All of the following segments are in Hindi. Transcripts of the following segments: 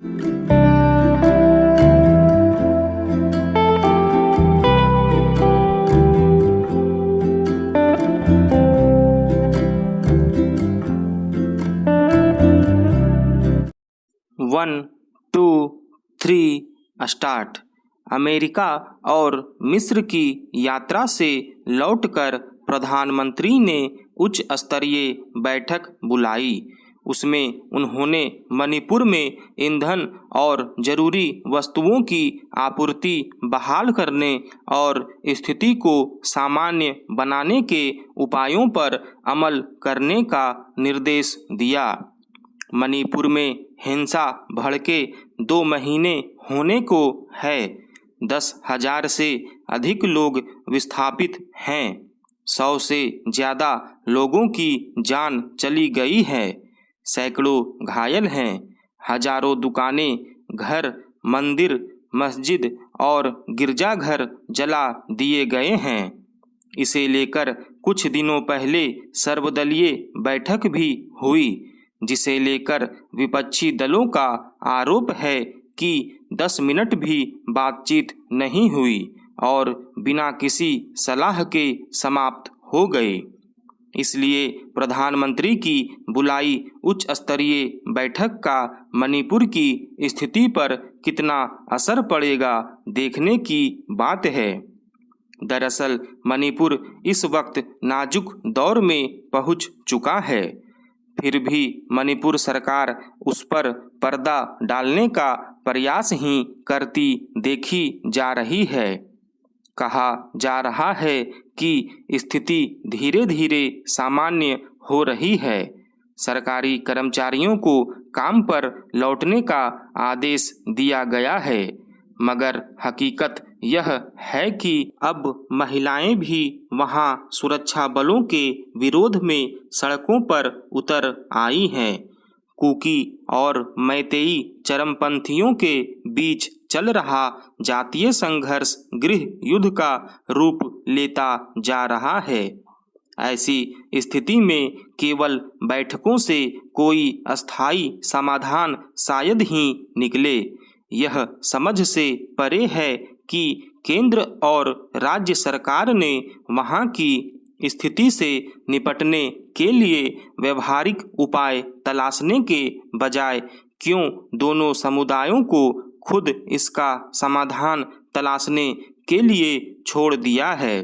1, 2, 3 स्टार्ट। अमेरिका और मिस्र की यात्रा से लौटकर प्रधानमंत्री ने उच्च स्तरीय बैठक बुलाई। उसमें उन्होंने मणिपुर में ईंधन और जरूरी वस्तुओं की आपूर्ति बहाल करने और स्थिति को सामान्य बनाने के उपायों पर अमल करने का निर्देश दिया। मणिपुर में हिंसा भड़के 2 महीने होने को है। 10,000 से अधिक लोग विस्थापित हैं। 100 से ज़्यादा लोगों की जान चली गई है। सैकड़ों घायल हैं। हजारों दुकानें, घर, मंदिर, मस्जिद और गिरजाघर जला दिए गए हैं। इसे लेकर कुछ दिनों पहले सर्वदलीय बैठक भी हुई, जिसे लेकर विपक्षी दलों का आरोप है कि 10 मिनट भी बातचीत नहीं हुई और बिना किसी सलाह के समाप्त हो गए। इसलिए प्रधानमंत्री की बुलाई उच्च स्तरीय बैठक का मणिपुर की स्थिति पर कितना असर पड़ेगा देखने की बात है। दरअसल मणिपुर इस वक्त नाजुक दौर में पहुंच चुका है। फिर भी मणिपुर सरकार उस पर पर्दा डालने का प्रयास ही करती देखी जा रही है। कहा जा रहा है कि स्थिति धीरे धीरे सामान्य हो रही है। सरकारी कर्मचारियों को काम पर लौटने का आदेश दिया गया है, मगर हकीकत यह है कि अब महिलाएं भी वहां सुरक्षा बलों के विरोध में सड़कों पर उतर आई हैं। कुकी और मैतेई चरमपंथियों के बीच चल रहा जातीय संघर्ष गृह युद्ध का रूप लेता जा रहा है। ऐसी स्थिति में केवल बैठकों से कोई अस्थायी समाधान शायद ही निकले। यह समझ से परे है कि केंद्र और राज्य सरकार ने वहां की स्थिति से निपटने के लिए व्यवहारिक उपाय तलाशने के बजाय क्यों दोनों समुदायों को खुद इसका समाधान तलाशने के लिए छोड़ दिया है।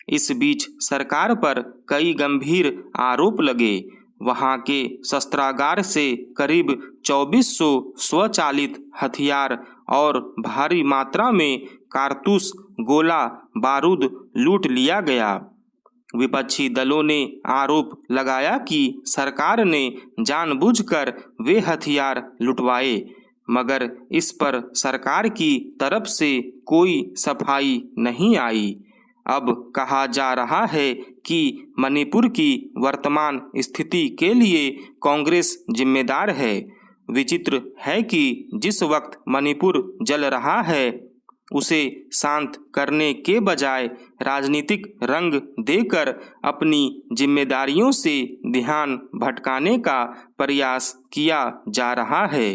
इस बीच सरकार पर कई गंभीर आरोप लगे। वहां के शस्त्रागार से करीब 2400 स्वचालित हथियार और भारी मात्रा में कारतूस, गोला बारूद लूट लिया गया। विपक्षी दलों ने आरोप लगाया कि सरकार ने जानबूझकर वे हथियार लुटवाए, मगर इस पर सरकार की तरफ से कोई सफाई नहीं आई। अब कहा जा रहा है कि मणिपुर की वर्तमान स्थिति के लिए कांग्रेस जिम्मेदार है। विचित्र है कि जिस वक्त मणिपुर जल रहा है, उसे शांत करने के बजाय राजनीतिक रंग देकर अपनी जिम्मेदारियों से ध्यान भटकाने का प्रयास किया जा रहा है।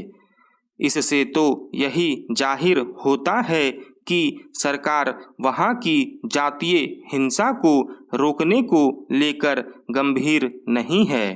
इससे तो यही जाहिर होता है कि सरकार वहां की जातीय हिंसा को रोकने को लेकर गंभीर नहीं है।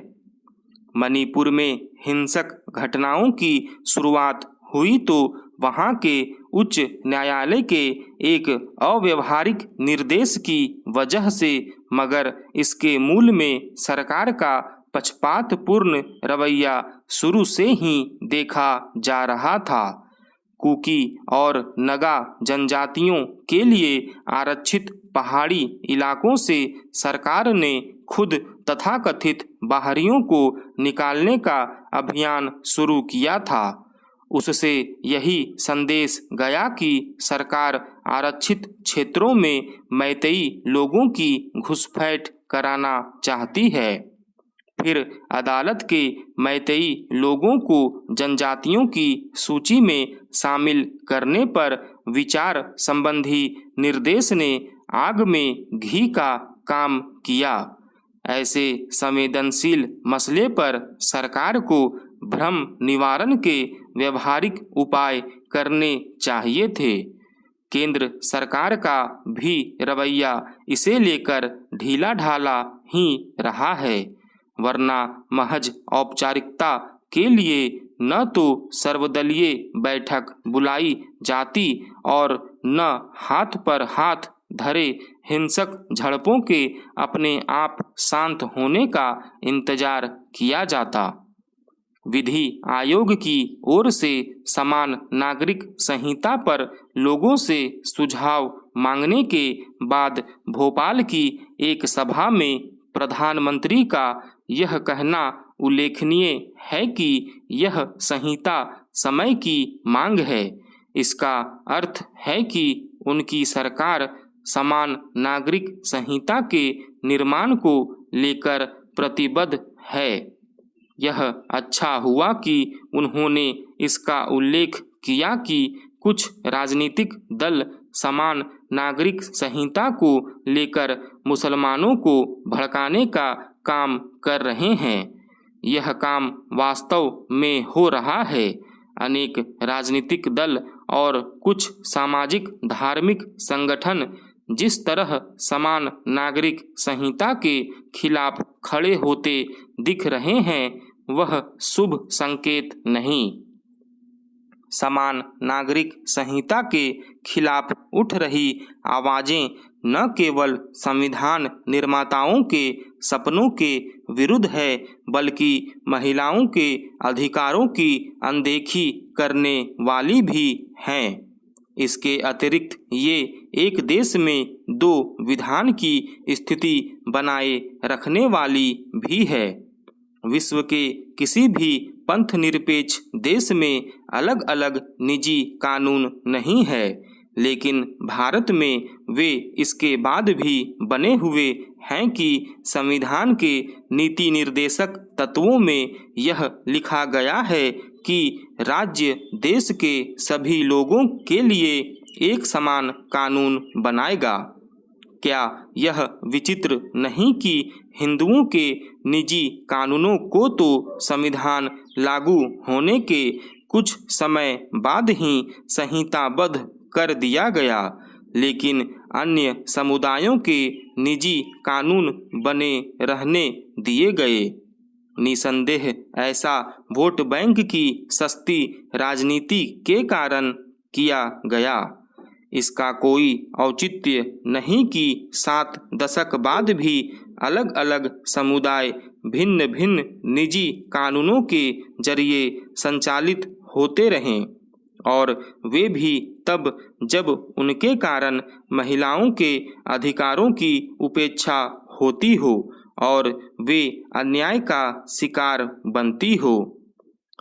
मणिपुर में हिंसक घटनाओं की शुरुआत हुई तो वहां के उच्च न्यायालय के एक अव्यावहारिक निर्देश की वजह से, मगर इसके मूल में सरकार का पक्षपातपूर्ण रवैया शुरू से ही देखा जा रहा था। कुकी और नगा जनजातियों के लिए आरक्षित पहाड़ी इलाकों से सरकार ने खुद तथाकथित बाहरियों को निकालने का अभियान शुरू किया था। उससे यही संदेश गया कि सरकार आरक्षित क्षेत्रों में मैतेई लोगों की घुसपैठ कराना चाहती है। फिर अदालत के मैतेई लोगों को जनजातियों की सूची में शामिल करने पर विचार संबंधी निर्देश ने आग में घी का काम किया। ऐसे संवेदनशील मसले पर सरकार को भ्रम निवारण के व्यवहारिक उपाय करने चाहिए थे। केंद्र सरकार का भी रवैया इसे लेकर ढीला ढाला ही रहा है, वरना महज औपचारिकता के लिए न तो सर्वदलीय बैठक बुलाई जाती और न हाथ पर हाथ धरे हिंसक झड़पों के अपने आप शांत होने का इंतजार किया जाता। विधि आयोग की ओर से समान नागरिक संहिता पर लोगों से सुझाव मांगने के बाद भोपाल की एक सभा में प्रधानमंत्री का यह कहना उल्लेखनीय है कि यह संहिता समय की मांग है। इसका अर्थ है कि उनकी सरकार समान नागरिक संहिता के निर्माण को लेकर प्रतिबद्ध है। यह अच्छा हुआ कि उन्होंने इसका उल्लेख किया कि कुछ राजनीतिक दल समान नागरिक संहिता को लेकर मुसलमानों को भड़काने का काम कर रहे हैं। यह काम वास्तव में हो रहा है। अनेक राजनीतिक दल और कुछ सामाजिक धार्मिक संगठन जिस तरह समान नागरिक संहिता के खिलाफ खड़े होते दिख रहे हैं, वह शुभ संकेत नहीं। समान नागरिक संहिता के खिलाफ उठ रही आवाजें न केवल संविधान निर्माताओं के सपनों के विरुद्ध है, बल्कि महिलाओं के अधिकारों की अनदेखी करने वाली भी हैं। इसके अतिरिक्त ये एक देश में दो विधान की स्थिति बनाए रखने वाली भी है। विश्व के किसी भी पंथ निरपेक्ष देश में अलग अलग निजी कानून नहीं है, लेकिन भारत में वे इसके बाद भी बने हुए हैं कि संविधान के नीति निर्देशक तत्वों में यह लिखा गया है कि राज्य देश के सभी लोगों के लिए एक समान कानून बनाएगा। क्या यह विचित्र नहीं कि हिंदुओं के निजी कानूनों को तो संविधान लागू होने के कुछ समय बाद ही संहिताबद्ध कर दिया गया, लेकिन अन्य समुदायों के निजी कानून बने रहने दिए गए। निसंदेह ऐसा वोट बैंक की सस्ती राजनीति के कारण किया गया। इसका कोई औचित्य नहीं कि 7 दशक बाद भी अलग अलग समुदाय भिन्न भिन्न निजी कानूनों के जरिए संचालित होते रहें, और वे भी तब जब उनके कारण महिलाओं के अधिकारों की उपेक्षा होती हो और वे अन्याय का शिकार बनती हो।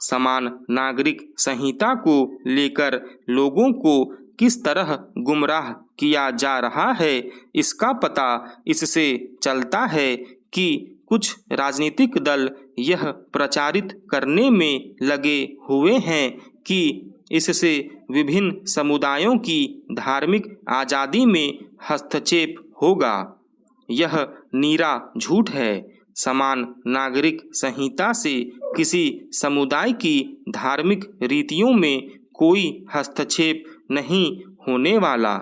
समान नागरिक संहिता को लेकर लोगों को किस तरह गुमराह किया जा रहा है, इसका पता इससे चलता है कि कुछ राजनीतिक दल यह प्रचारित करने में लगे हुए हैं कि इससे विभिन्न समुदायों की धार्मिक आज़ादी में हस्तक्षेप होगा। यह नीरा झूठ है। समान नागरिक संहिता से किसी समुदाय की धार्मिक रीतियों में कोई हस्तक्षेप नहीं होने वाला।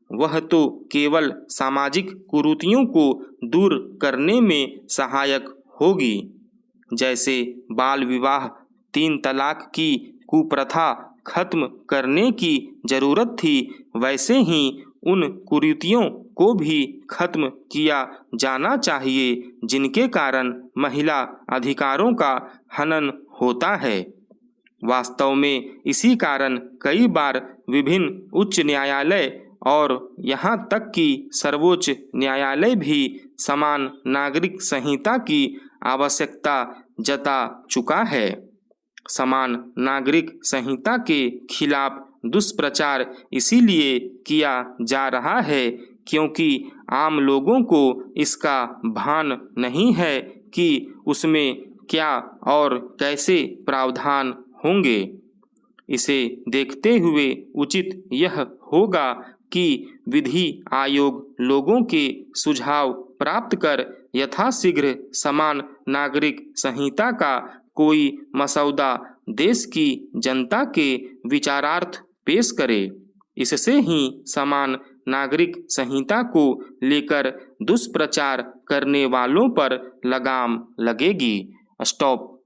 वह तो केवल सामाजिक कुरीतियों को दूर करने में सहायक होगी। जैसे बाल विवाह, 3 तलाक की कुप्रथा खत्म करने की जरूरत थी, वैसे ही उन कुरीतियों को भी खत्म किया जाना चाहिए जिनके कारण महिला अधिकारों का हनन होता है। वास्तव में इसी कारण कई बार विभिन्न उच्च न्यायालय और यहाँ तक कि सर्वोच्च न्यायालय भी समान नागरिक संहिता की आवश्यकता जता चुका है। समान नागरिक संहिता के खिलाफ दुष्प्रचार इसीलिए किया जा रहा है क्योंकि आम लोगों को इसका भान नहीं है कि उसमें क्या और कैसे प्रावधान होंगे। इसे देखते हुए उचित यह होगा कि विधि आयोग लोगों के सुझाव प्राप्त कर यथाशीघ्र समान नागरिक संहिता का कोई मसौदा देश की जनता के विचारार्थ पेश करे। इससे ही समान नागरिक संहिता को लेकर दुष्प्रचार करने वालों पर लगाम लगेगी। स्टॉप।